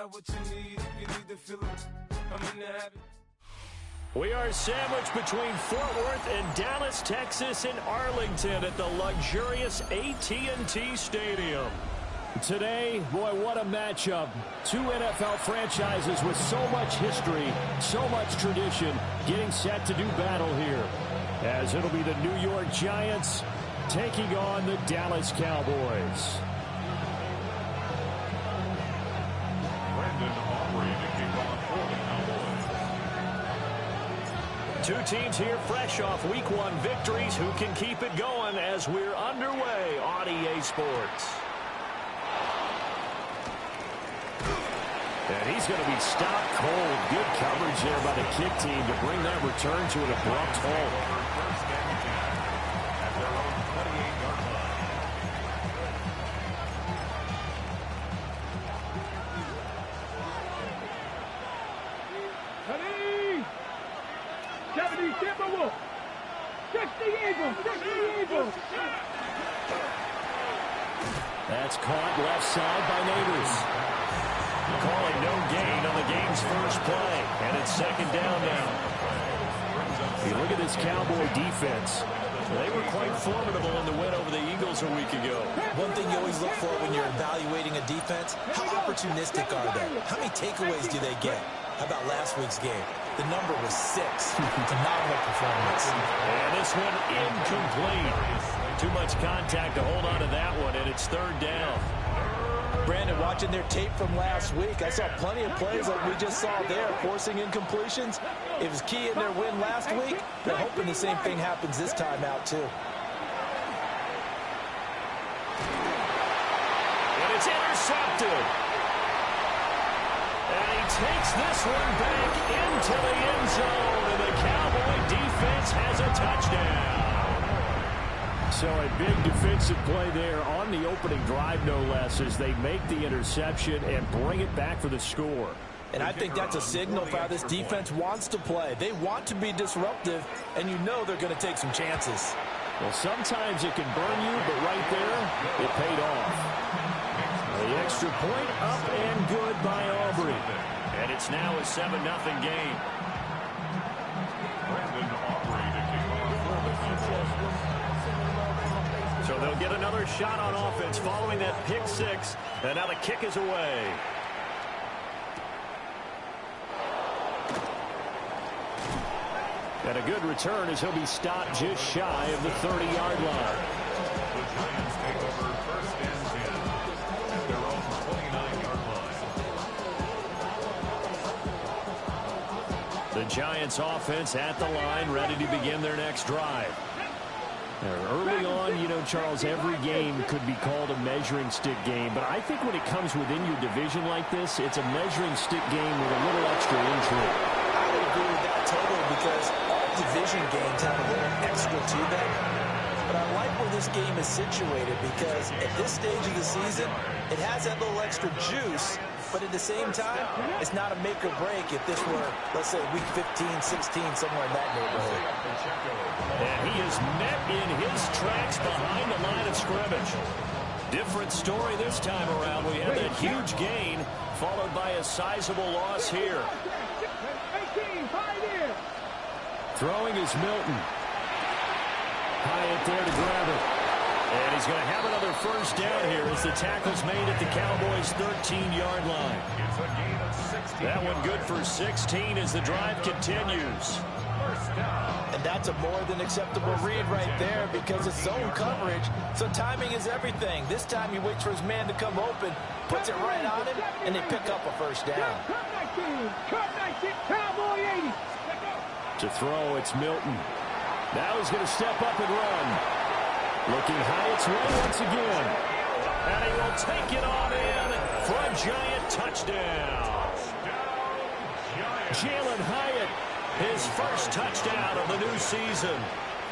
got what you need if you need to feel it. I'm in the habit. We are sandwiched between Fort Worth and Dallas, Texas, and Arlington at the luxurious AT&T Stadium. Today, boy, what a matchup. Two NFL franchises with so much history, so much tradition, getting set to do battle here. As it'll be the New York Giants taking on the Dallas Cowboys. Two teams here fresh off Week 1 victories. Who can keep it going as we're underway on EA Sports? And he's going to be stopped cold. Good coverage there by the kick team to bring that return to an abrupt halt. That's caught left side by Neighbors. Calling no gain on the game's first play, and it's second down now. You look at this Cowboy defense. They were quite formidable in the win over the Eagles a week ago. One thing you always look for when you're evaluating a defense, how opportunistic are they? How many takeaways do they get? How about last week's game? The number was 6. Phenomenal performance. And this one incomplete. Too much contact to hold on to that one, and it's third down. Brandon, watching their tape from last week, I saw plenty of plays like we just saw there, forcing incompletions. It was key in their win last week. They're hoping the same thing happens this time out, too. And it's intercepted. And he takes this one back into the end zone, and the Cowboy defense has a touchdown. So a big defensive play there on the opening drive, no less, as they make the interception and bring it back for the score. And I think that's a signal for how this defense wants to play. They want to be disruptive, and you know they're going to take some chances. Well, sometimes it can burn you, but right there, it paid off. The extra point up and good by Aubrey. And it's now a 7-0 game. So they'll get another shot on offense following that pick six. And now the kick is away. And a good return as he'll be stopped just shy of the 30-yard line. The Giants take over first and 10 at their own 29-yard line. The Giants offense at the line, ready to begin their next drive. Early on, you know, Charles, every game could be called a measuring stick game. But I think when it comes within your division like this, it's a measuring stick game with a little extra intrigue. I would agree with that totally because all division games have a little extra to them. But I like where this game is situated because at this stage of the season, it has that little extra juice. But at the same time, it's not a make or break if this were, let's say, week 15, 16, somewhere in that neighborhood. And he is met in his tracks behind the line of scrimmage. Different story this time around. We have that huge gain followed by a sizable loss here. Throwing is Milton. Hyatt there to grab it. And he's going to have another first down here as the tackle's made at the Cowboys' 13-yard line. It's a gain of 16 That one good for 16 as the drive continues. First down. And that's a more than acceptable read right there because it's zone coverage, so timing is everything. This time he waits for his man to come open, puts it right on him, and they pick up a first down. To throw, it's Milton. Now he's going to step up and run. Looking Hyatt's way once again. And he will take it on in for a Giant touchdown. Jalen Hyatt, his first touchdown of the new season.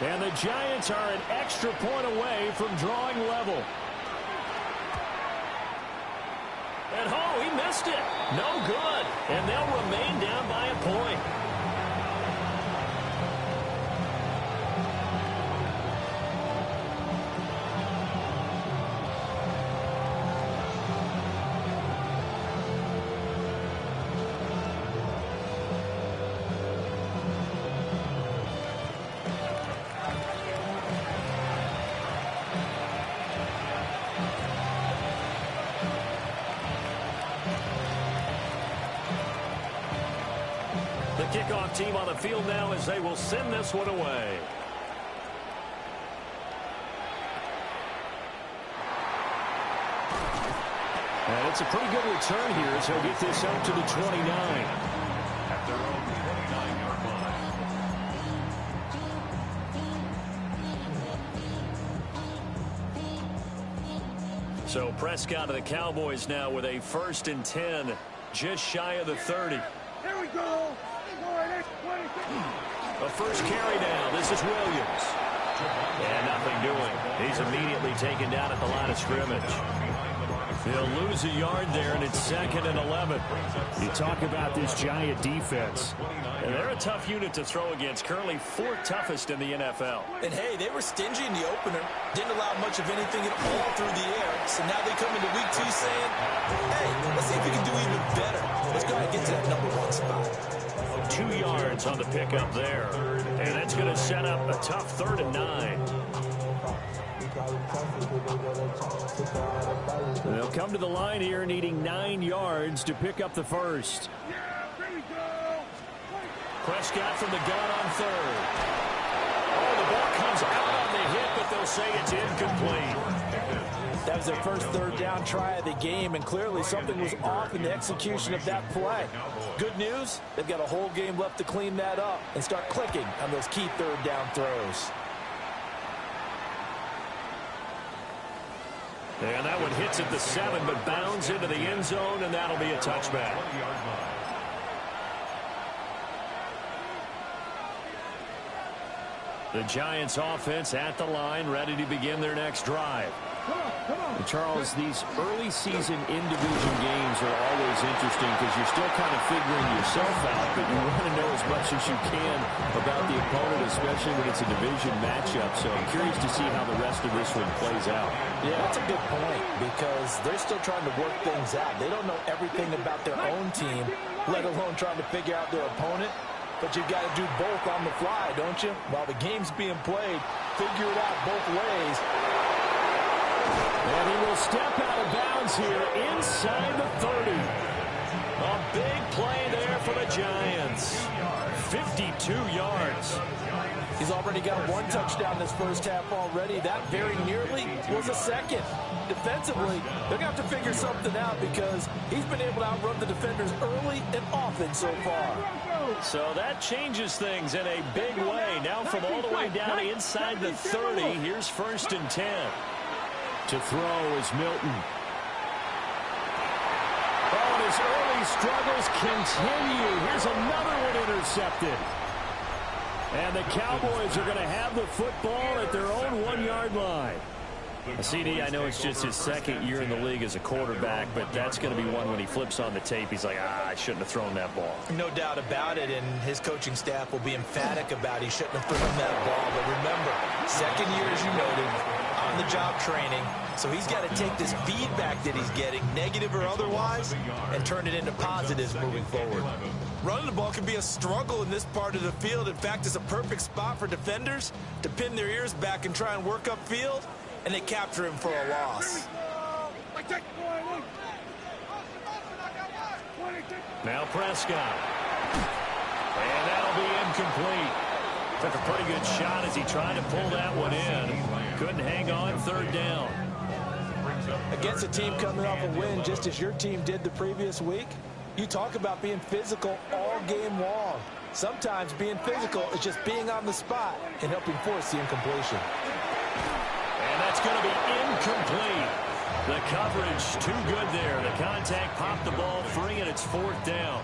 And the Giants are an extra point away from drawing level. And oh, he missed it. No good. And they'll remain down by a point. kickoff team on the field now as they will send this one away. And it's a pretty good return here as he'll get this out to the 29. At their own 29-yard line. So Prescott of the Cowboys now with a 1st and 10, just shy of the 30. Here we go. A first carry down. This is Williams. And nothing doing. He's immediately taken down at the line of scrimmage. They'll lose a yard there, and it's 2nd and 11. You talk about this Giant defense. And they're a tough unit to throw against, currently 4th toughest in the NFL. And, hey, they were stingy in the opener, didn't allow much of anything at all through the air. So now they come into week 2 saying, hey, let's see if we can do even better. Let's go ahead and get to that #1 spot. 2 yards on the pickup there. And that's going to set up a tough 3rd and 9. They'll come to the line here needing 9 yards to pick up the first. Prescott from the gun on 3rd. Oh, the ball comes out on the hit, but they'll say it's incomplete. That was their first 3rd down try of the game, and clearly something was off in the execution of that play. Good news, they've got a whole game left to clean that up and start clicking on those key 3rd down throws. And that one hits at the 7, but bounds into the end zone, and that'll be a touchback. The Giants offense at the line, ready to begin their next drive. And Charles, these early season in-division games are always interesting because you're still kind of figuring yourself out, but you want to know as much as you can about the opponent, especially when it's a division matchup. So I'm curious to see how the rest of this one plays out. Yeah, that's a good point because they're still trying to work things out. They don't know everything about their own team, let alone trying to figure out their opponent. But you've got to do both on the fly, don't you? While the game's being played, figure it out both ways. And he will step out of bounds here inside the 30. A big play there for the Giants. 52 yards. He's already got 1 touchdown this first half already. That very nearly was a second. Defensively, they're going to have to figure something out because he's been able to outrun the defenders early and often so far. So that changes things in a big way. Now from all the way down inside the 30, here's 1st and 10. To throw is Milton. Oh, and his early struggles continue. Here's another one intercepted. And the Cowboys are going to have the football at their own 1-yard line. CD, I know it's just his 2nd year in the league as a quarterback, but that's going to be one when he flips on the tape. He's like, I shouldn't have thrown that ball. No doubt about it, and his coaching staff will be emphatic about he shouldn't have thrown that ball. But remember, 2nd year, as you noted, on-the-job training. So he's got to take this feedback that he's getting, negative or otherwise, and turn it into positives moving forward. Running the ball can be a struggle in this part of the field. In fact, it's a perfect spot for defenders to pin their ears back and try and work upfield, and they capture him for a loss. Now Prescott. And that'll be incomplete. Took a pretty good shot as he tried to pull that one in. Couldn't hang on 3rd down. Against a team coming off a win just as your team did the previous week, you talk about being physical all game long. Sometimes being physical is just being on the spot and helping force the incompletion. And that's going to be incomplete. The coverage too good there. The contact popped the ball free, and it's 4th down.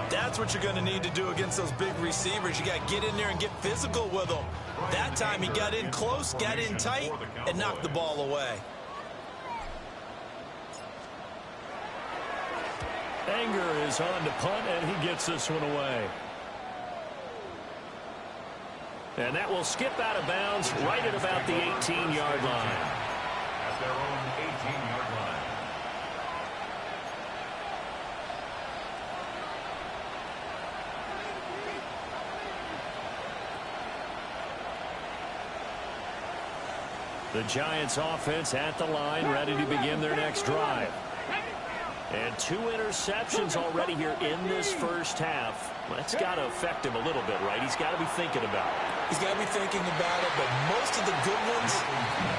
That's what you're going to need to do against those big receivers. You got to get in there and get physical with them. That time he got in close, got in tight, and knocked the ball away. Anger is on to punt, and he gets this one away. And that will skip out of bounds right at about the 18-yard line. At their own 18-yard line. The Giants offense at the line, ready to begin their next drive. And 2 interceptions already here in this first half. Well, that's got to affect him a little bit, right? He's got to be thinking about it. He's got to be thinking about it, but most of the good ones,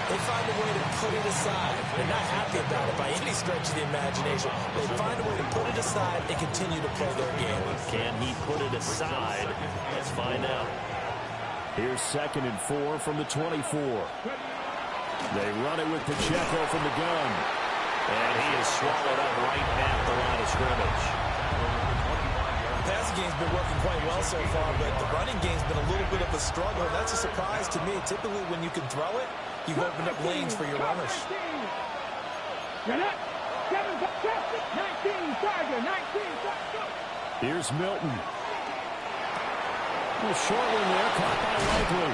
they find a way to put it aside. They're not happy about it by any stretch of the imagination. They find a way to put it aside and continue to play their game. Can he put it aside? Let's find out. Here's 2nd and 4 from the 24. They run it with Pacheco from the gun. And he is swallowed up right at the line of scrimmage. The passing game's been working quite well so far, but the running game's been a little bit of a struggle. That's a surprise to me. Typically, when you can throw it, you've opened up lanes for your runners. Here's Milton. A short one there, caught by Likely.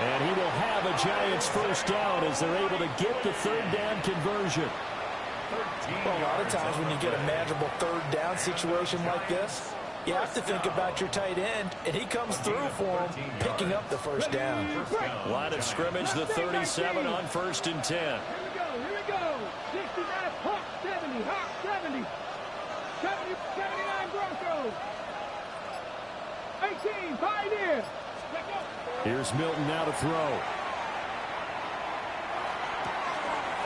And he will have a Giants first down as they're able to get the 3rd down conversion. Well, a lot of times when you get a manageable 3rd down situation like this, you have to think about your tight end, and he comes through for him, picking up the first down. Line of scrimmage, the 37 on 1st and 10. Here we go. 69, Hawk 70, Hawk 70. 79 Broncos. 18, Pioneers. Let's go. Here's Milton now to throw.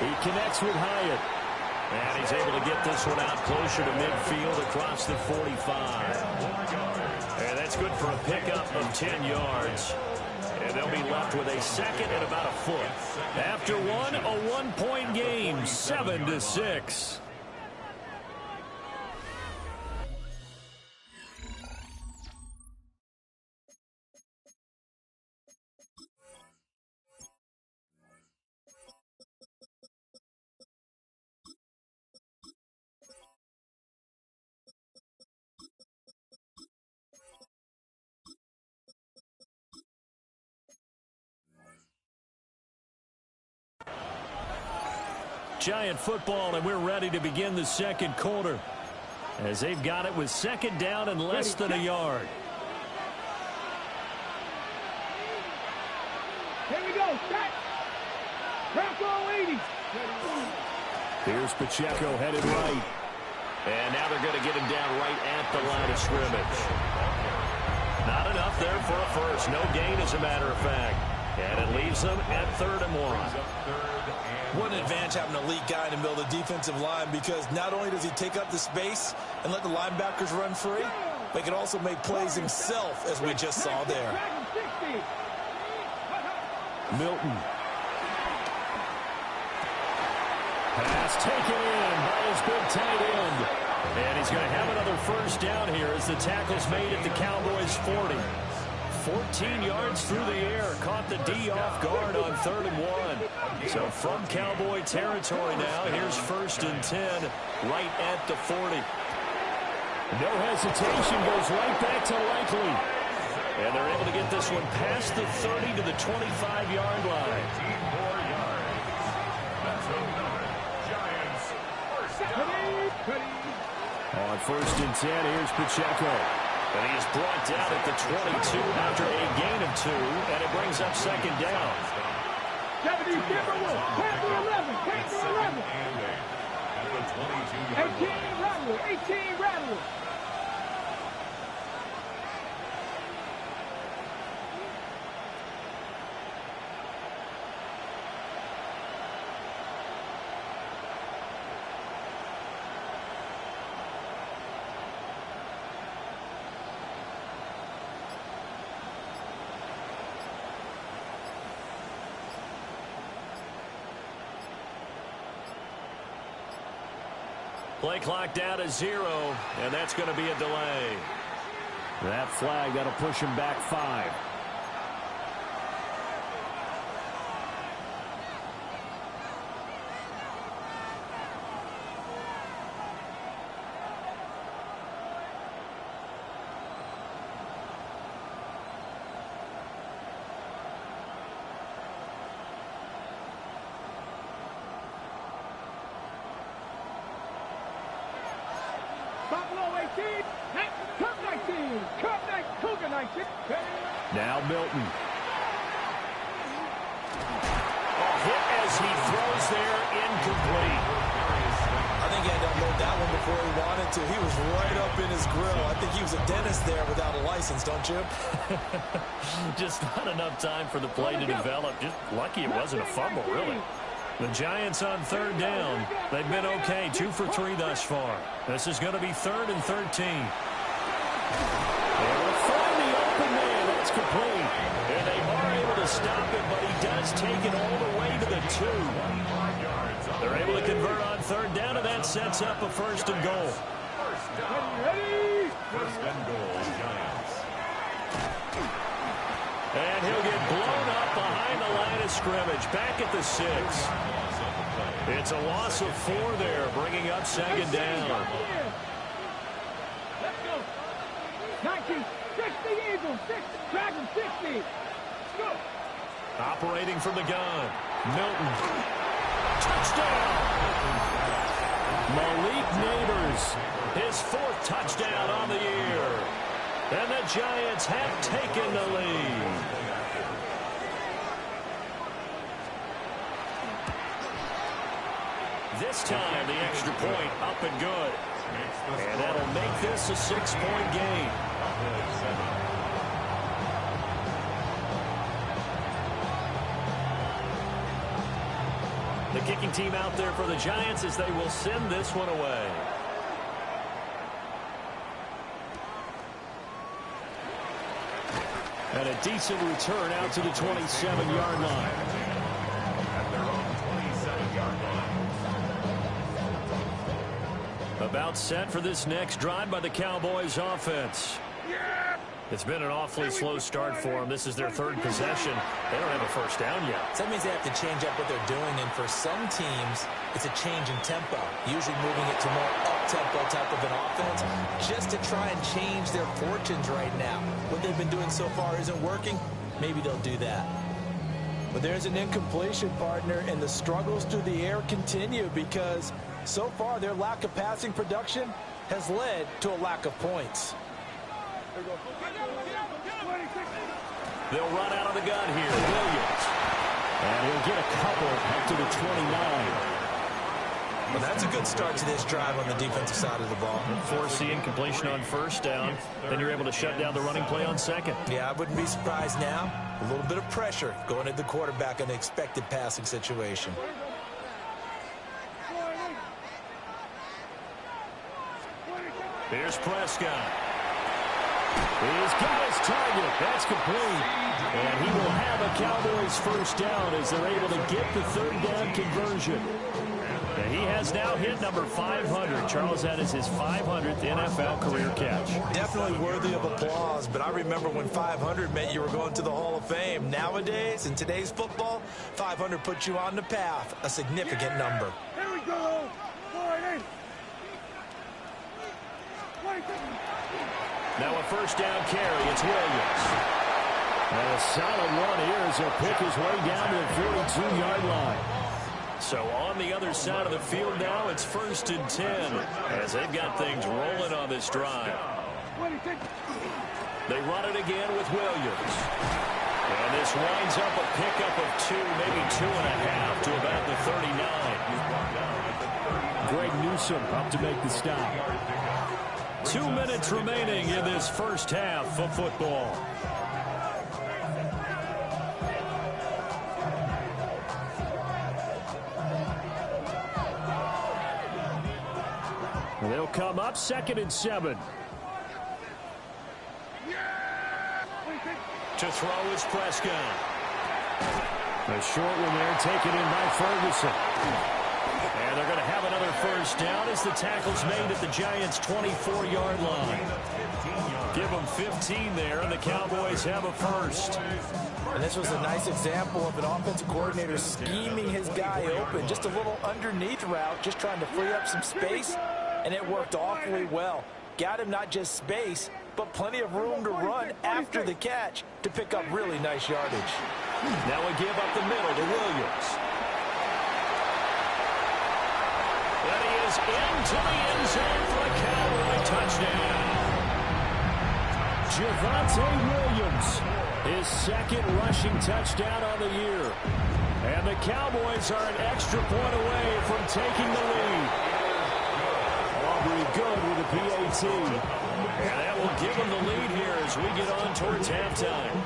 He connects with Hyatt. And he's able to get this one out closer to midfield across the 45. And that's good for a pickup of 10 yards. And they'll be left with a 2nd and about a foot. After one, a 1-point game, 7-6. Giant football, and we're ready to begin the 2nd quarter as they've got it with 2nd down and less than a yard. Here we go. Set. Bronco 80. Here's Pacheco headed right. And now they're going to get him down right at the line of scrimmage. Not enough there for a first. No gain, as a matter of fact. And it leaves them at 3rd and 1. What an advantage having an elite guy in the middle of the defensive line, because not only does he take up the space and let the linebackers run free, but he can also make plays himself, as we just saw there. Milton. Pass taken in by his big tight end. And he's going to have another first down here as the tackle's made at the Cowboys' 40. 14 yards through the air. Caught the D off guard on 3rd and 1. So from Cowboy territory now, here's 1st and 10 right at the 40. No hesitation, goes right back to Likely. And they're able to get this one past the 30 to the 25-yard line. On 1st and 10, here's Pacheco. And he is brought down at the 22 after a gain of 2, and it brings up 2nd down. 70, Timberwolves, Panther 11, Panther 11. 18, Rattle, 18, Rattle. Play clock down to 0, and that's going to be a delay. That flag, that'll push him back 5. Now Milton. Hit as he throws there, incomplete. I think he had to unload that one before too. He was right up in his grill. I think he was a dentist there without a license, don't you? Just not enough time for the play to develop. Just lucky it wasn't a fumble, really. The Giants on third down. They've been okay, 2 for 3 thus far. This is going to be 3rd and 13. They will find the open man. That's complete. And they are able to stop it, but he does take it all the way to the 2. They're able to convert on third down, and that sets up a 1st and goal. First and goal, Giants. And he'll get blown up behind the line of scrimmage, back at the 6. It's a loss of 4 there, bringing up 2nd down. Let's go. 19, 60 Eagles, 6, Dragon 60. Let's go. Operating from the gun, Milton. Touchdown! Malik Neighbors, his 4th touchdown on the year. And the Giants have taken the lead. This time, the extra point up and good. And that'll make this a 6-point game. The kicking team out there for the Giants as they will send this one away. And a decent return out to the 27-yard line. At their own 27-yard line. About set for this next drive by the Cowboys offense. It's been an awfully slow start for them. This is their 3rd possession. They don't have a 1st down yet. So that means they have to change up what they're doing, and for some teams, it's a change in tempo, usually moving it to more up-tempo type of an offense, just to try and change their fortunes right now. What they've been doing so far isn't working. Maybe they'll do that. But there's an incompletion, partner, and the struggles through the air continue because so far their lack of passing production has led to a lack of points. They'll run out of the gun here. Williams. And he'll get a couple up to the 29. Well, that's a good start to this drive on the defensive side of the ball. Force the incompletion on 1st down. Then you're able to shut down the running play on 2nd. Yeah, I wouldn't be surprised now. A little bit of pressure going at the quarterback in an expected passing situation. Here's Prescott. He's got his target. That's complete. And he will have a Cowboys 1st down as they're able to get the 3rd down conversion. And he has now hit number 500. Charles, that is his 500th NFL career catch. Definitely worthy of applause, but I remember when 500 meant you were going to the Hall of Fame. Nowadays, in today's football, 500 puts you on the path, a significant number. Here we go. 48. Now a 1st down carry. It's Williams. And a solid run here as he'll pick his way down to the 42-yard line. So on the other side of the field now, it's 1st and 10 as they've got things rolling on this drive. They run it again with Williams. And this winds up a pickup of 2, maybe 2.5 to about the 39. Greg Newsome up to make the stop. 2 minutes remaining in this 1st half of football. They'll come up 2nd and 7. To throw is Prescott. A short one there taken in by Ferguson. And they're going to have another 1st down as the tackle's made at the Giants' 24-yard line. Give them 15 there, and the Cowboys have a 1st. And this was a nice example of an offensive coordinator scheming his guy open. Just a little underneath route, just trying to free up some space, and it worked awfully well. Got him not just space, but plenty of room to run after the catch to pick up really nice yardage. Now we give up the middle to Williams. And he is into the end zone for a Cowboy touchdown. Javonte Williams, his 2nd rushing touchdown on the year. And the Cowboys are an extra point away from taking the lead. Aubrey good with a PAT. And that will give them the lead here as we get on towards halftime.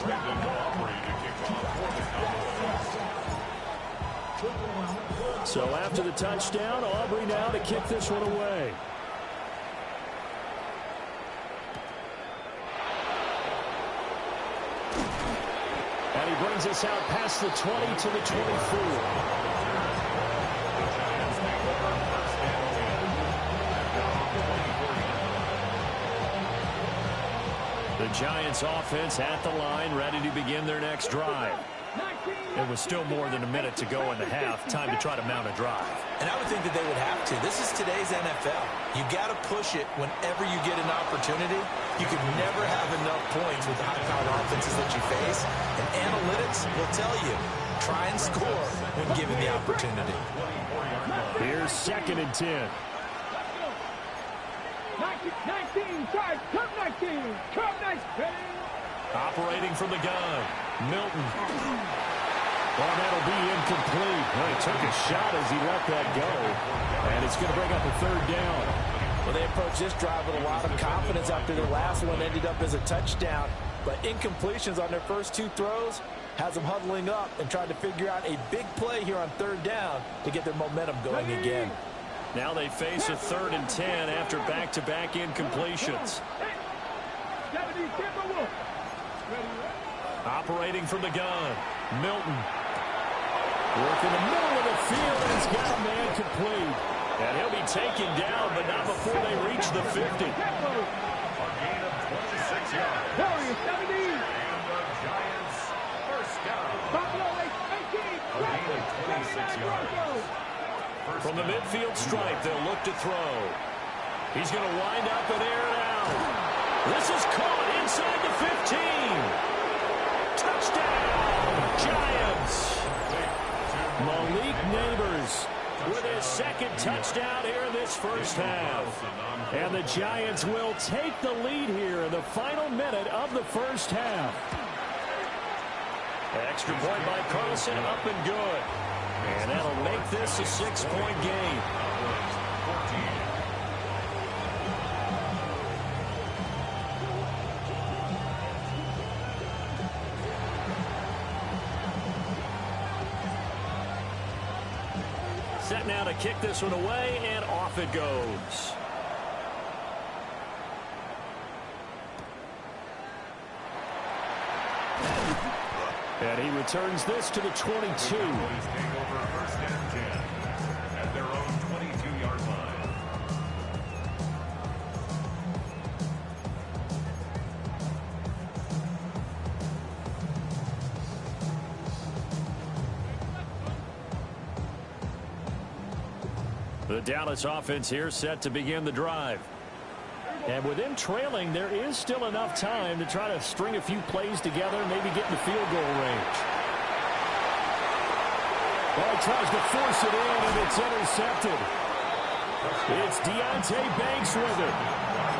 Brandon Aubrey to kick off for the Cowboys. So after the touchdown, Aubrey now to kick this one away. And he brings us out past the 20 to the 24. The Giants offense at the line, ready to begin their next drive. It was still more than a minute to go in the half. Time to try to mount a drive. And I would think that they would have to. This is today's NFL. You got to push it whenever you get an opportunity. You could never have enough points with the high-powered offenses that you face. And analytics will tell you, try and score when given the opportunity. Here's 2nd and 10. 19, charge, come 19, come 19. Operating from the gun, Milton. Well, that'll be incomplete. Well, he took a shot as he let that go. And it's going to bring up a 3rd down. Well, they approached this drive with a lot of confidence after their last one ended up as a touchdown. But incompletions on their first 2 throws has them huddling up and trying to figure out a big play here on 3rd down to get their momentum going again. Now they face a 3rd and 10 after back-to-back incompletions. Operating from the gun, Milton. Work in the middle of the field, and he's got a man complete. And he'll be taken down, but not before they reach the 50. A gain of 26 yards. And the Giants first down. A gain of 26 yards. From the midfield stripe, they'll look to throw. He's going to wind up and air it out. This is caught inside the 15. Touchdown, Giants. Malik Neighbors with his 2nd touchdown here in this first half. And the Giants will take the lead here in the final minute of the first half. Extra point by Carlson, up and good. And that'll make this a 6-point game. Set now to kick this one away, and off it goes. And he returns this to the 22. Cowboys take over 1st and 10 at their own 22-yard line. The Dallas offense here set to begin the drive. And with them trailing, there is still enough time to try to string a few plays together, maybe get in the field goal range. Well, he tries to force it in, and it's intercepted. It's Deontay Banks with it.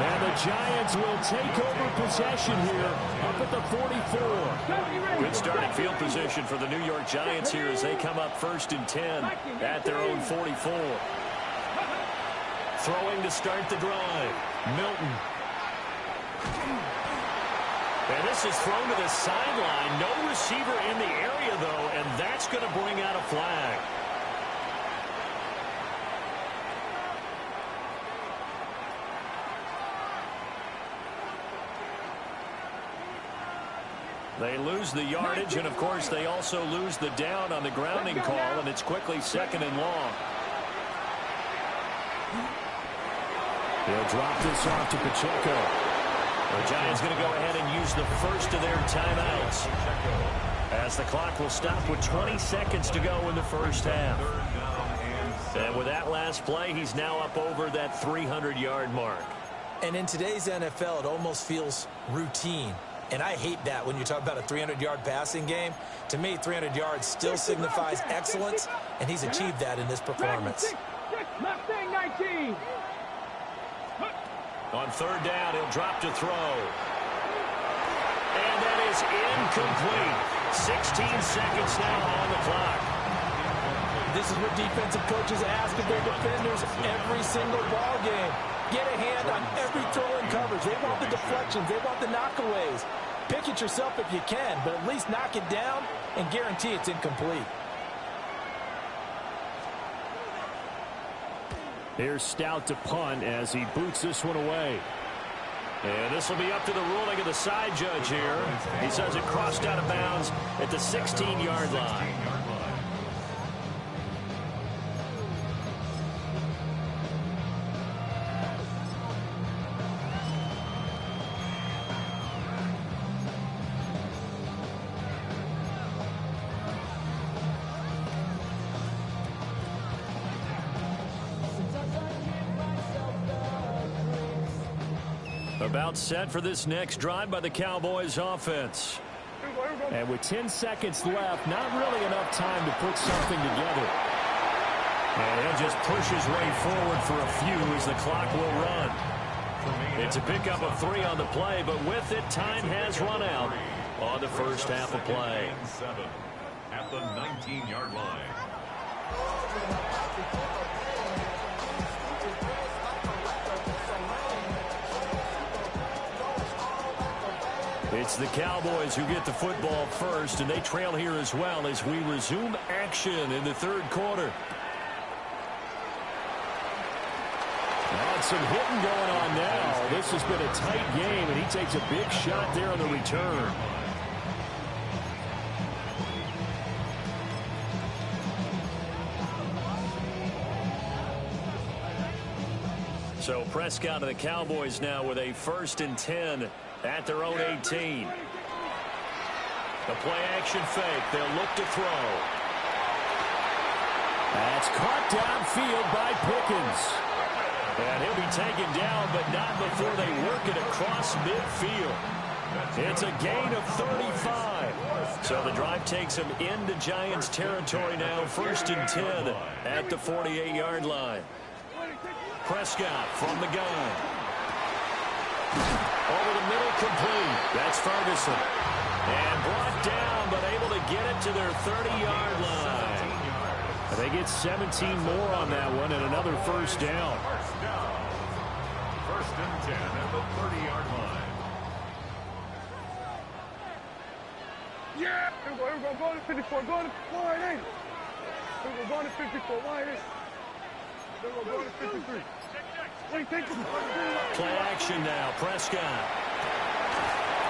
And the Giants will take over possession here up at the 44. Good starting field position for the New York Giants here as they come up 1st and 10 at their own 44. Throwing to start the drive, Milton. And this is thrown to the sideline. No receiver in the area, though, and that's going to bring out a flag. They lose the yardage, and, of course, they also lose the down on the grounding call, and it's quickly 2nd and long. They'll drop this off to Pacheco. The Giants going to go ahead and use the first of their timeouts, as the clock will stop with 20 seconds to go in the first half. And with that last play, he's now up over that 300-yard mark. And in today's NFL, it almost feels routine. And I hate that when you talk about a 300-yard passing game. To me, 300 yards still signifies excellence, and he's achieved that in this performance. On 3rd down, he'll drop to throw. And that is incomplete. 16 seconds now on the clock. This is what defensive coaches ask of their defenders every single ball game. Get a hand on every throw in coverage. They want the deflections. They want the knockaways. Pick it yourself if you can, but at least knock it down and guarantee it's incomplete. Here's Stout to punt as he boots this one away. And this will be up to the ruling of the side judge here. He says it crossed out of bounds at the 16-yard line. About set for this next drive by the Cowboys offense. And with 10 seconds left, not really enough time to put something together. And he'll just push his way forward for a few as the clock will run. It's a pickup of 3 on the play, but with it, time has run out on the first half of play. At the 19-yard line. It's the Cowboys who get the football first, and they trail here as well as we resume action in the third quarter. And some hitting going on now. This has been a tight game, and he takes a big shot there on the return. So Prescott and the Cowboys now with a 1st and 10 at their own 18. The play action fake. They'll look to throw. That's caught downfield by Pickens. And he'll be taken down, but not before they work it across midfield. It's a gain of 35. So the drive takes them into Giants territory now. 1st and 10 at the 48-yard line. Prescott from the gun. Over the middle, complete. That's Ferguson. And brought down, but able to get it to their 30-yard line. They get 17 more on that one and another first down. 1st and 10 at the 30-yard line. Yeah! Here we go, go to 54, go to 48. Here we go to 54, wide in. Here we go to 53. Wait, take this. Play action now, Prescott.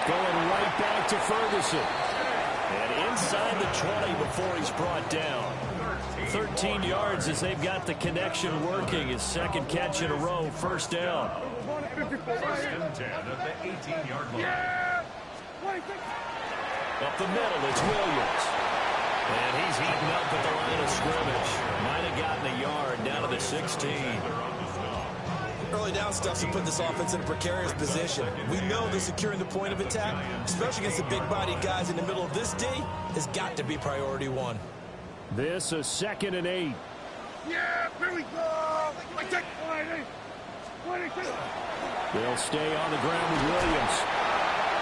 Going right back to Ferguson. And inside the 20 before he's brought down. 13 yards as they've got the connection working. His 2nd catch in a row, first down. 1st and 10 at the 18-yard line. Yeah! Up the middle, it's Williams. And he's heating up at the line of scrimmage. Might have gotten a yard down to the 16. Early down stuff to put this offense in a precarious position. We know that securing the point of attack, especially against the big-bodied guys in the middle of this D, has got to be priority 1. This a 2nd and 8. Yeah, here we go! Take 22. They'll stay on the ground with Williams.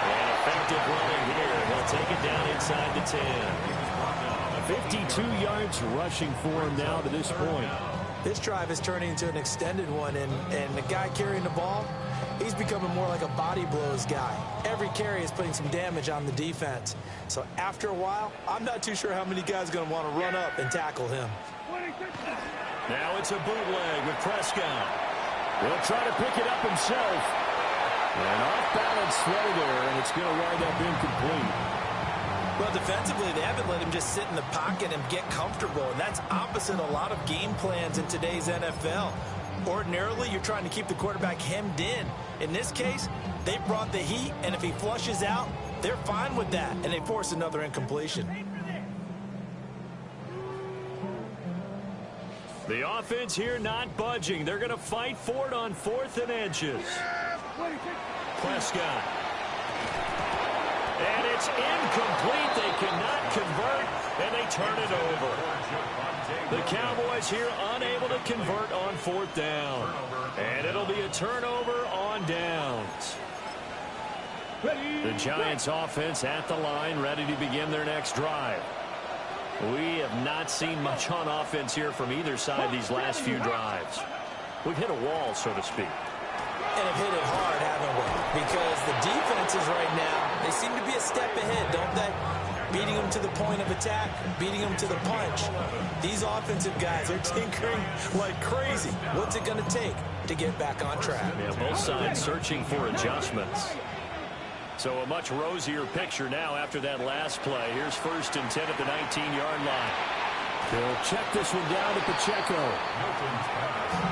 And effective running here. They'll take it down inside the 10. 52 yards rushing for him now to this point. This drive is turning into an extended one, and the guy carrying the ball, he's becoming more like a body blows guy. Every carry is putting some damage on the defense. So after a while, I'm not too sure how many guys are going to want to run up and tackle him. Now it's a bootleg with Prescott. He'll try to pick it up himself. An off-balance throw there, and it's going to wind up incomplete. Well, defensively, they haven't let him just sit in the pocket and get comfortable, and that's opposite a lot of game plans in today's NFL. Ordinarily, you're trying to keep the quarterback hemmed in. In this case, they brought the heat, and if he flushes out, they're fine with that, and they force another incompletion. The offense here not budging. They're going to fight for it on 4th and inches. Prescott. And it's incomplete. They cannot convert, and they turn it over. The Cowboys here unable to convert on 4th down. And it'll be a turnover on downs. The Giants offense at the line, ready to begin their next drive. We have not seen much on offense here from either side these last few drives. We've hit a wall, so to speak. And have hit it hard, haven't we? Because the defenses right now, they seem to be a step ahead, don't they? Beating them to the point of attack, beating them to the punch. These offensive guys are tinkering like crazy. What's it going to take to get back on track? Yeah, both sides searching for adjustments. So a much rosier picture now after that last play. Here's 1st and 10 at the 19-yard line. They'll check this one down to Pacheco.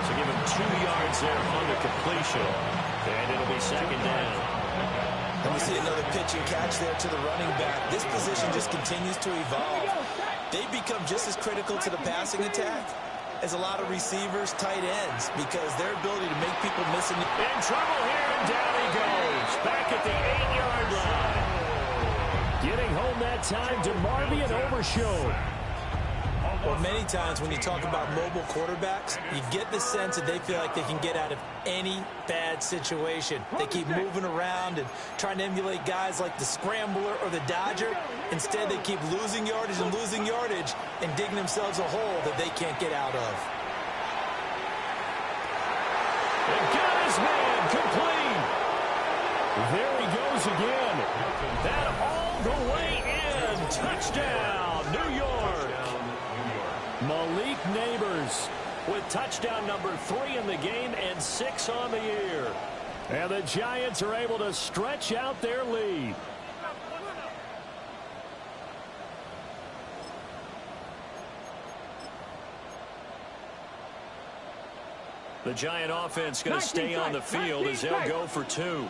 So give him 2 yards there on the completion. And it'll be 2nd down. And we see another pitch and catch there to the running back. This position just continues to evolve. They become just as critical to the passing attack as a lot of receivers, tight ends, because their ability to make people miss. In trouble here, and down he goes. Back at the 8-yard line. Getting home that time to Marvian Overshown. Well, many times when you talk about mobile quarterbacks, you get the sense that they feel like they can get out of any bad situation. They keep moving around and trying to emulate guys like the scrambler or the dodger. Instead, they keep losing yardage and digging themselves a hole that they can't get out of. And got his man complete. There he goes again. That all the way in. Touchdown, New York. Malik Neighbors with touchdown number 3 in the game and 6 on the year. And the Giants are able to stretch out their lead. The Giant offense going to stay on the field as they'll go for 2.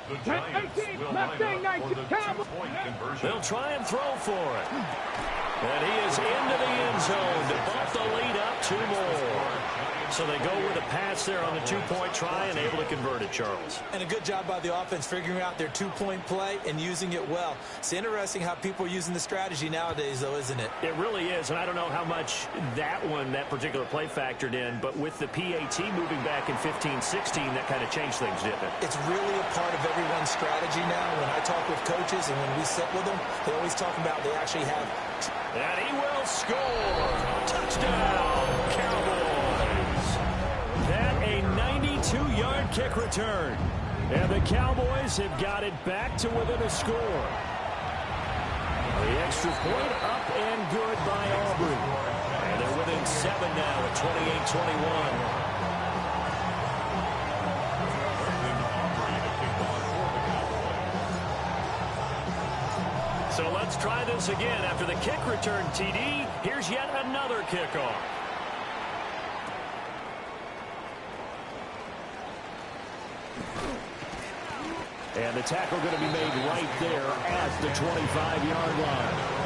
The Giants will line up for the 2-point conversion. They'll try and throw for it. And he is into the end zone to bump the lead up 2 more. So they go with a pass there on the 2-point try and able to convert it, Charles. And a good job by the offense figuring out their 2-point play and using it well. It's interesting how people are using the strategy nowadays, though, isn't it? It really is, and I don't know how much that particular play factored in, but with the PAT moving back in 15-16, that kind of changed things, didn't it? It's really a part of everyone's strategy now. When I talk with coaches and when we sit with them, they always talk about they actually have... And he will score! Touchdown, Cowboys! That a 92-yard kick return. And the Cowboys have got it back to within a score. The extra point up and good by Aubrey. And they're within 7 now at 28-21. So let's try this again. After the kick return TD, here's yet another kickoff. And the tackle going to be made right there at the 25-yard line.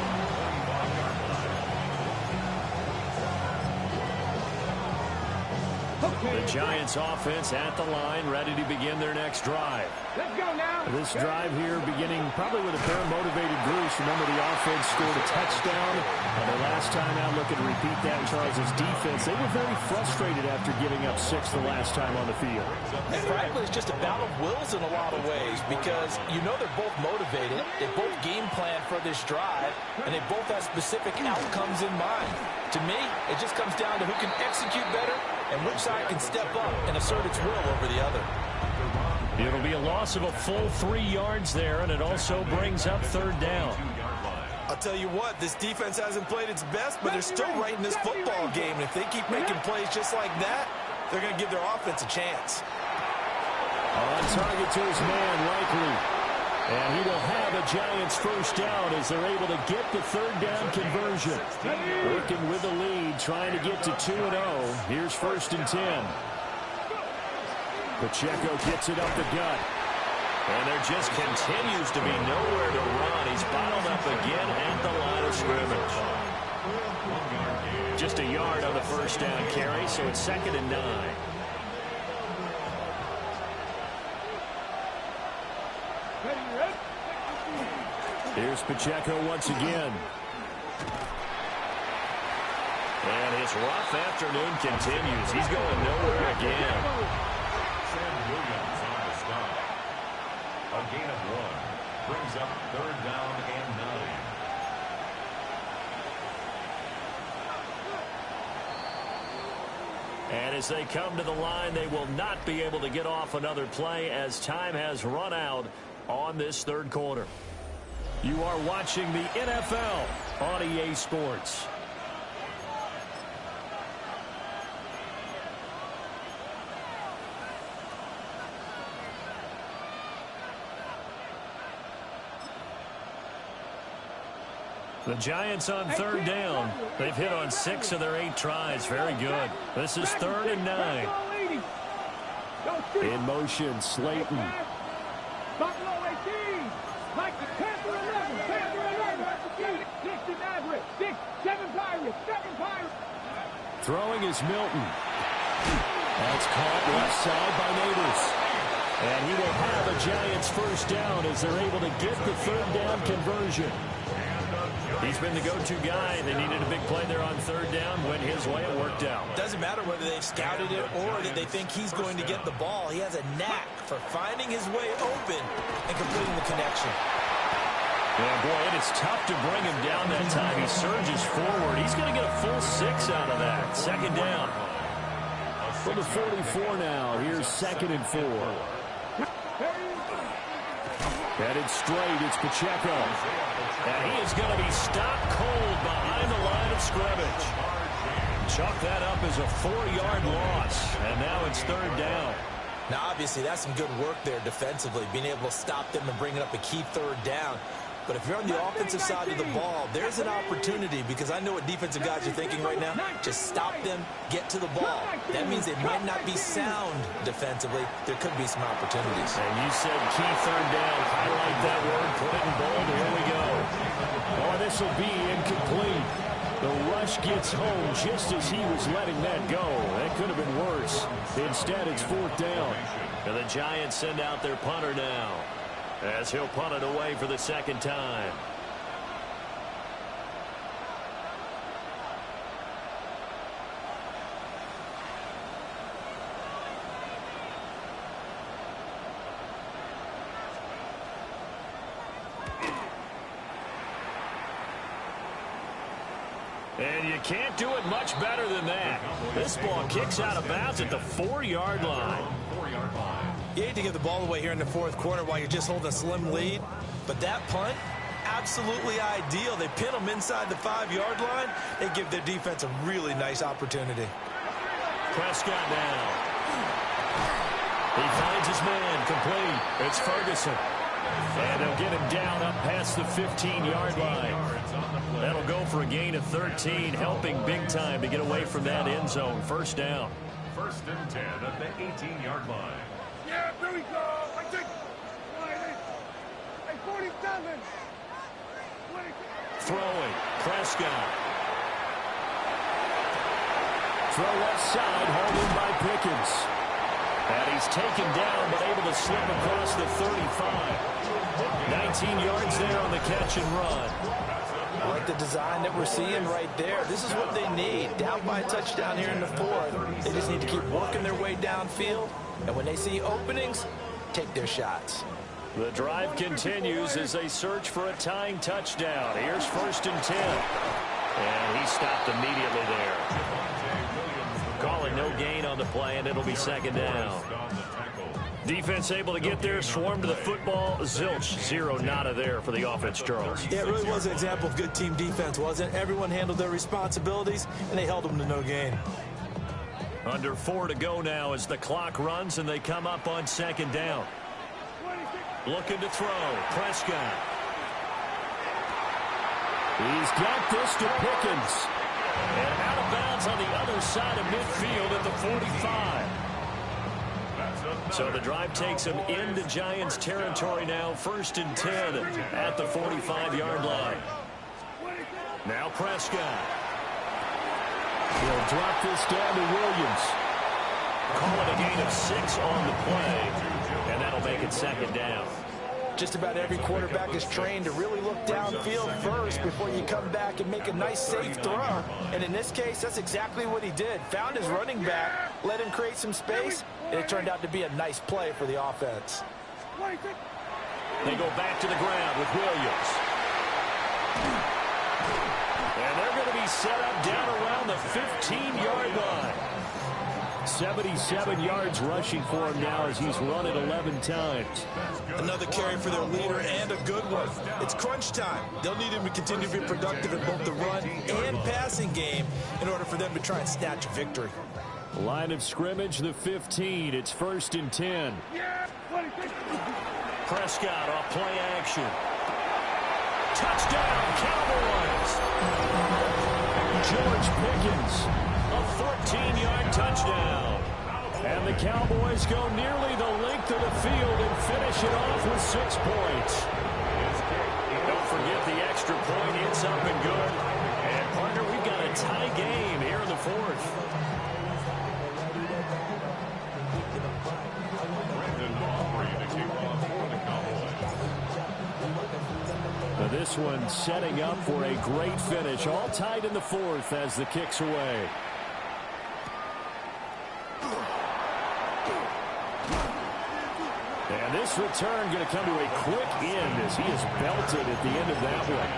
The Giants offense at the line, ready to begin their next drive. Let's go now. This drive here beginning probably with a pair of motivated Bruce. Remember, the offense scored a touchdown. And the last time out, looking to repeat that, Charles' defense, they were very frustrated after giving up 6 the last time on the field. And frankly, it's just a battle of wills in a lot of ways because you know they're both motivated. They both game plan for this drive, and they both have specific outcomes in mind. To me, it just comes down to who can execute better and which side can step up and assert its will over the other. It'll be a loss of a full 3 yards there, and it also brings up 3rd down. I'll tell you what, this defense hasn't played its best, but they're still right in this football game. And if they keep making plays just like that, they're going to give their offense a chance. On target to his man, likely. And he will have a Giants 1st down as they're able to get the 3rd down conversion. Working with the lead, trying to get to 2-0. Here's 1st and 10. Pacheco gets it up the gut. And there just continues to be nowhere to run. He's bottled up again at the line of scrimmage. Just a yard on the 1st down carry, so it's 2nd and 9. Here's Pacheco once again. And his rough afternoon continues. He's going nowhere again. Sam Williams on the stop. A gain of 1 brings up 3rd down and 9. And as they come to the line, they will not be able to get off another play as time has run out on this third quarter. You are watching the NFL on EA Sports. The Giants on third down. They've hit on 6 of their 8 tries. Very good. This is 3rd and 9. In motion, Slayton. Throwing is Milton. That's caught left side by Neighbors. And he will have a Giants first down as they're able to get the third down conversion. He's been the go-to guy. They needed a big play there on third down. Went his way. It worked out. Doesn't matter whether they've scouted it or that they think he's going to get the ball. He has a knack for finding his way open and completing the connection. Yeah, boy, it is tough to bring him down that time. He surges forward. He's going to get a full 6 out of that. Second down. For the 44 now. Here's 2nd and 4. Headed straight. It's Pacheco. And he is going to be stopped cold behind the line of scrimmage. Chalk that up as a 4-yard loss. And now it's 3rd down. Now, obviously, that's some good work there defensively, being able to stop them and bring it up a key 3rd down. But if you're on the offensive side of the ball, there's an opportunity, because I know what defensive guys are thinking right now. Just stop them, get to the ball. That means they might not be sound defensively. There could be some opportunities. And you said key 3rd down. Highlight that word. Put it in bold. Here we go. Oh, this will be incomplete. The rush gets home just as he was letting that go. That could have been worse. Instead, it's 4th down. And the Giants send out their punter now, as he'll punt it away for the 2nd time. And you can't do it much better than that. This ball kicks out of bounds at the 4-yard line. You hate to give the ball away here in the 4th quarter while you're just holding a slim lead, but that punt, absolutely ideal. They pin them inside the 5-yard line. They give their defense a really nice opportunity. Prescott now. He finds his man, complete. It's Ferguson. And they'll get him down up past the 15-yard line. That'll go for a gain of 13, helping big time to get away from that end zone. First down. 1st and 10 at the 18-yard line. Yeah, there we go. I take 47. Throwing. Prescott. Throw left side, hauled in by Pickens. And he's taken down, but able to slip across the 35. 19 yards there on the catch and run. I like the design that we're seeing right there. This is what they need. Down by a touchdown here in the 4th. They just need to keep working their way downfield. And when they see openings, take their shots. The drive continues as they search for a tying touchdown. Here's 1st and 10. And he stopped immediately there. Calling no gain on the play, and it'll be 2nd down. Defense able to get there, swarm to the football. Zilch, 0 nada there for the offense, Charles. Yeah, it really was an example of good team defense, wasn't it? Everyone handled their responsibilities, and they held them to no gain. Under 4 to go now as the clock runs, and they come up on 2nd down. Looking to throw. Prescott. He's got this to Pickens. And out of bounds on the other side of midfield at the 45. So the drive takes him into Giants territory now. 1st and 10 at the 45-yard line. Now Prescott. He'll drop this down to Williams. Call it a gain of 6 on the play. And that'll make it 2nd down. Just about every quarterback is trained to really look downfield first before you come back and make a nice, safe throw. And in this case, that's exactly what he did. Found his running back, let him create some space, and it turned out to be a nice play for the offense. They go back to the ground with Williams. And they're going to be set up down around the 15-yard line. 77 yards rushing for him now as he's run it 11 times. Another carry for their leader and a good one. It's crunch time. They'll need him to continue to be productive in both the run and passing game in order for them to try and snatch a victory. Line of scrimmage, the 15. It's 1st and 10. Prescott off play action. Touchdown, Cowboys! George Pickens, a 14-yard touchdown. And the Cowboys go nearly the length of the field and finish it off with 6 points. Don't forget the extra point. It's up and good. And, partner, we've got a tie game here in the 4th. Now this one setting up for a great finish. All tied in the 4th as the kick's away. And this return going to come to a quick end as he is belted at the end of that one.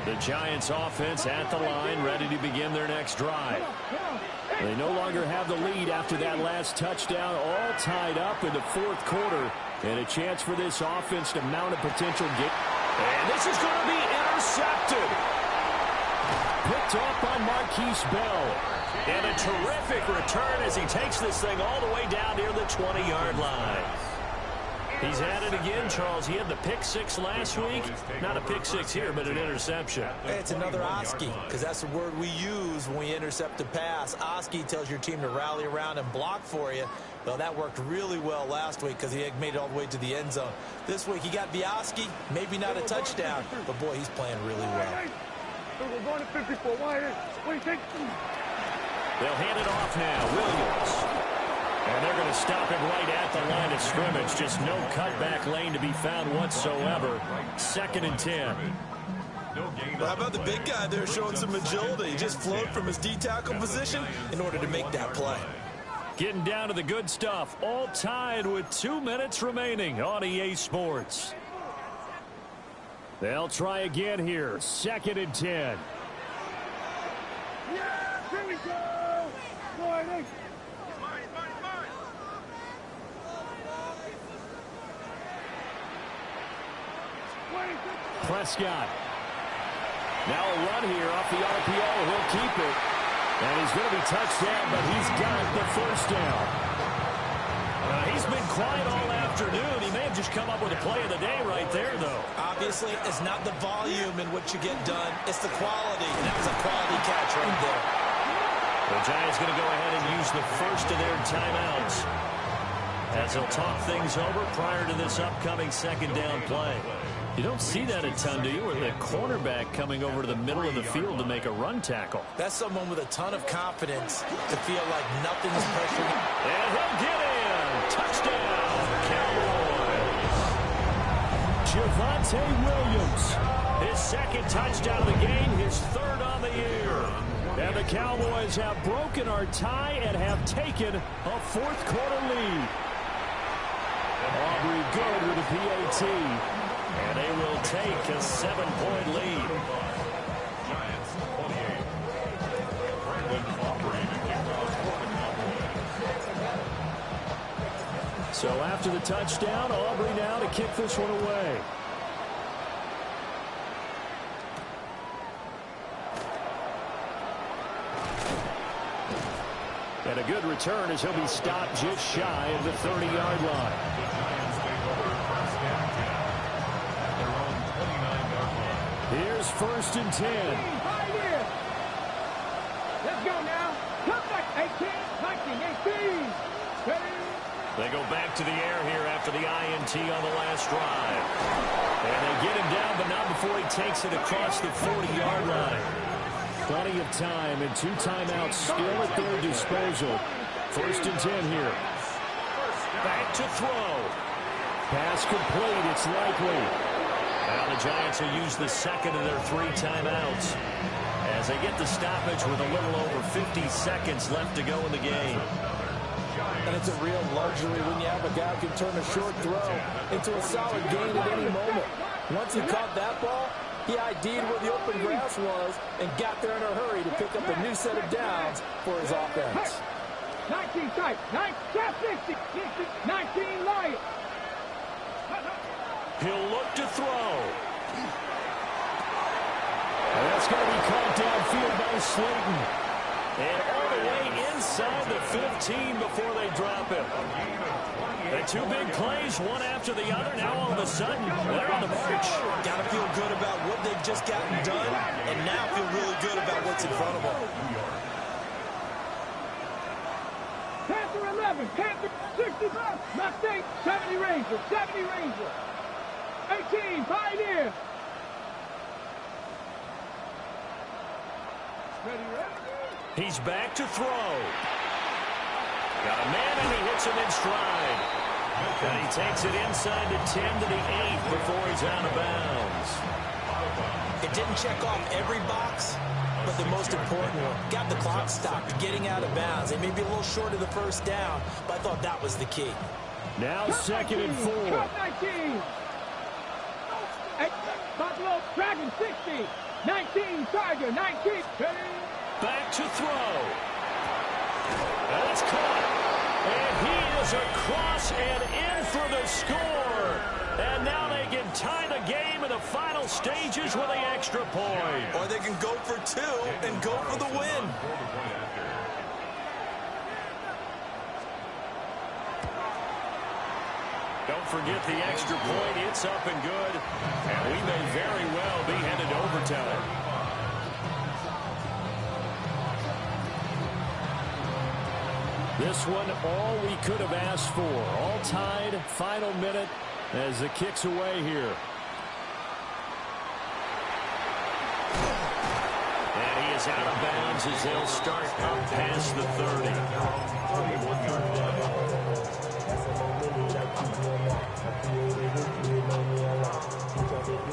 The Giants offense at the line, ready to begin their next drive. They no longer have the lead after that last touchdown, all tied up in the 4th quarter. And a chance for this offense to mount a potential game. And this is going to be intercepted. Picked off by Marquise Bell. And a terrific return as he takes this thing all the way down near the 20-yard line. He's at it again, Charles. He had the pick 6 last week. Not a pick 6 here, but an interception. It's another Oski, because that's the word we use when we intercept a pass. Oski tells your team to rally around and block for you. Well, that worked really well last week because he had made it all the way to the end zone. This week, he got the Oski, maybe not a touchdown, but, boy, he's playing really well. We're going to 54. They'll hand it off now. Williams. And they're going to stop him right at the line of scrimmage. Just no cutback lane to be found whatsoever. 2nd and 10. Well, how about the big guy there showing some agility? He just flowed from his D-tackle position in order to make that play. Getting down to the good stuff. All tied with 2 minutes remaining on EA Sports. They'll try again here. 2nd and 10. Yeah, here we go. Morning. Prescott. Now a run here off the RPO. He'll keep it. And he's going to be touched down, but he's got the 1st down. He's been quiet all afternoon. He may have just come up with a play of the day right there, though. Obviously, it's not the volume in what you get done. It's the quality. That was a quality catch right there. The Giants going to go ahead and use the first of their timeouts as they'll talk things over prior to this upcoming 2nd down play. You don't see that a ton, do you? Or the cornerback coming over to the middle of the field to make a run tackle. That's someone with a ton of confidence to feel like nothing's pressuring. And he'll get in. Touchdown, Cowboys. Javonte Williams. His 2nd touchdown of the game, his 3rd on the year. And the Cowboys have broken our tie and have taken a 4th quarter lead. Aubrey good with a PAT. And they will take a 7-point lead. So after the touchdown, Aubrey now to kick this one away. And a good return as he'll be stopped just shy of the 30-yard line. Here's 1st and 10. Let's go now. Come back, 18. They go back to the air here after the INT on the last drive. And they get him down, but not before he takes it across the 40-yard line. Plenty of time and 2 timeouts still at their disposal. 1st and 10 here. Back to throw. Pass complete. It's likely. Now the Giants will use the 2nd of their 3 timeouts as they get the stoppage with a little over 50 seconds left to go in the game. And it's a real luxury when you have a guy who can turn a short throw into a solid gain at any moment. Once he caught that ball, he ID'd where the open grass was and got there in a hurry to pick up a new set of downs for his offense. 19 tight, 60, 19 light. He'll look to throw. And that's going to be caught downfield by Slayton. And all the way inside the 15 before they drop him. The two big plays, one after the other. Now all of a sudden, they're on the march. Got to feel good about what they've just gotten done, and now feel really good about what's in front of them. Panther 11, Panther 65, Mustang 70 Ranger, 70 Ranger. 18, Pioneer. He's back to throw. Got a man, and he hits him in stride. And he takes it inside the 10 to the 8 before he's out of bounds. It didn't check off every box, but the most important one. Got the clock stopped, getting out of bounds. They may be a little short of the first down, but I thought that was the key. Now second and 4. Cut 19. Buffalo Dragon 60. 19, Tiger 19. Back to throw. And it's caught. And he is across and in for the score. And now they can tie the game in the final stages with the extra point. Or they can go for two and go for the win. Don't forget the extra point. It's up and good. And we may very well be headed to overtime. This one, all we could have asked for. All tied, final minute as the kick's away here. And he is out of bounds as they'll start up past the 30.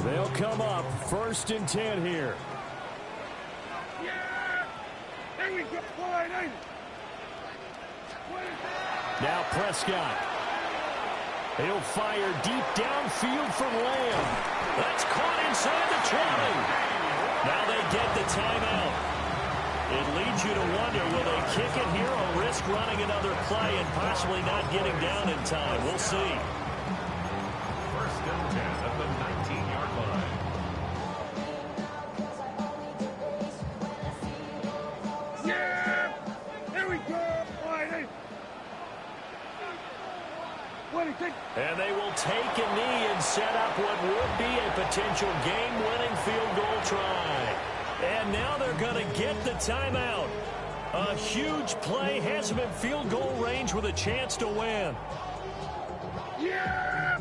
They'll come up 1st and 10 here. Yeah! There we go. Now Prescott. He'll fire deep downfield from Lamb. That's caught inside the 20. Now they get the timeout. It leads you to wonder, will they kick it here or risk running another play and possibly not getting down in time? We'll see. 1st and 10 at the 19-yard line. Yeah! There we go. And they will take a knee and set up what would be a potential game-winning field goal try. And now they're going to get the timeout. A huge play has them in field goal range with a chance to win. Yeah!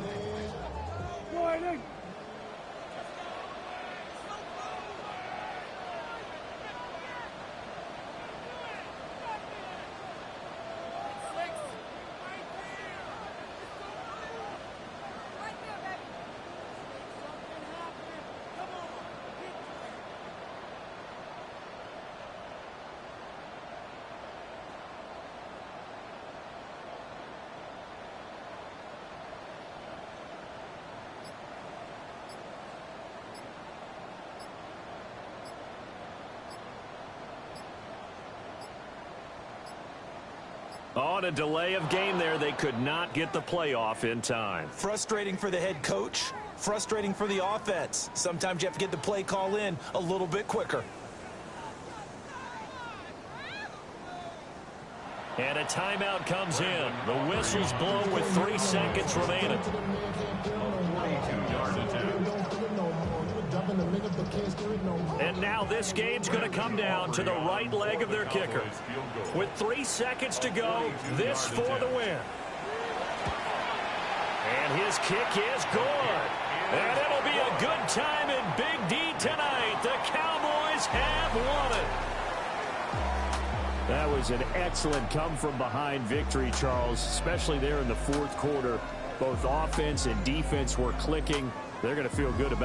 On a delay of game there, they could not get the playoff in time. Frustrating for the head coach, frustrating for the offense. Sometimes you have to get the play call in a little bit quicker. And a timeout comes in. The whistle's blown with 3 seconds remaining. 22-yard attempt. And now this game's going to come down to the right leg of their kicker. With 3 seconds to go, this for the win. And his kick is good. And it'll be a good time in Big D tonight. The Cowboys have won it. That was an excellent come-from-behind victory, Charles, especially there in the 4th quarter. Both offense and defense were clicking. They're going to feel good about it.